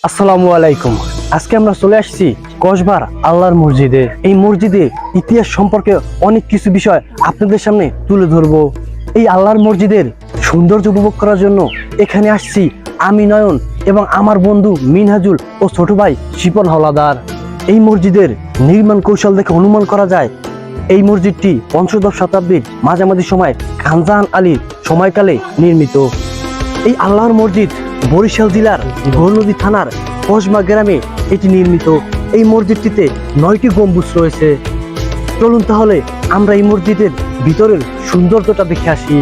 আসসালামু আলাইকুম। আজকে আমরা চলে আসছি কসবার আল্লাহর মসজিদে। এই মসজিদে ইতিহাস সম্পর্কে অনেক কিছু বিষয় আপনাদের সামনে তুলে ধরবো। এই আল্লাহর মসজিদের সৌন্দর্য উপভোগ করার জন্য এখানে আসছি আমি নয়ন এবং আমার বন্ধু মিনহাজুল ও ছোট ভাই শিপন হলাদার। এই মসজিদের নির্মাণ কৌশল দেখে অনুমান করা যায় এই মসজিদটি পঞ্চদশ শতাব্দীর মাঝামাঝি সময় খানজাহান আলীর সময়কালে নির্মিত। এই আল্লাহর মসজিদ বরিশাল জেলার গৌরনদী থানার কসমা গ্রামে এটি নির্মিত। এই মসজিদটিতে 9টি গম্বুজ রয়েছে। চলুন তাহলে আমরা এই মসজিদের ভিতরের সৌন্দর্যটা দেখে আসি।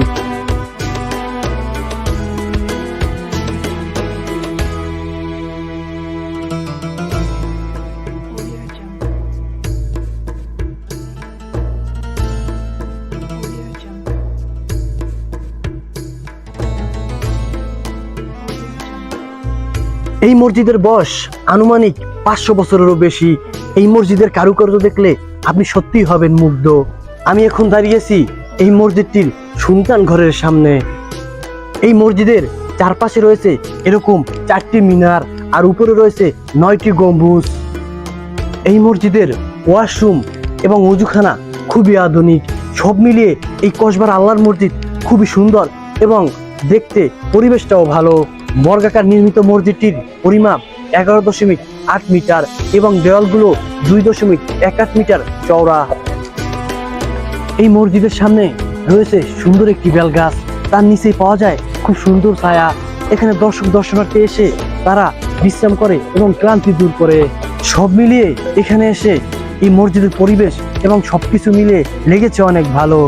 এই মসজিদের বয়স আনুমানিক 500 বছরেরও বেশি। এই মসজিদের কারুকার্য দেখলে আপনি সত্যিই হবেন মুগ্ধ। আমি এখন দাঁড়িয়েছি এই মসজিদটির সুলতান ঘরের সামনে। এই মসজিদের চারপাশে রয়েছে এরকম 4টি মিনার আর উপরে রয়েছে 9টি গম্বুজ। এই মসজিদের ওয়াশরুম এবং ওযুখানা খুবই আধুনিক। সব মিলিয়ে এই কসবার আল্লাহর মসজিদ খুবই সুন্দর এবং দেখতে পরিবেশটাও ভালো। বর্গাকার নির্মিত মসজিদটির পরিমাপ 11.8 মিটার এবং দেওয়ালগুলো 2.18 মিটার চওড়া। এই মসজিদের সামনে রয়েছে সুন্দর একটি বেল গাছ, তার নিচেই পাওয়া যায় খুব সুন্দর ছায়া। এখানে দর্শনার্থী এসে তারা বিশ্রাম করে এবং ক্লান্তি দূর করে। সব মিলিয়ে এখানে এসে এই মসজিদের পরিবেশ এবং সবকিছু মিলিয়ে লেগেছে অনেক ভালো।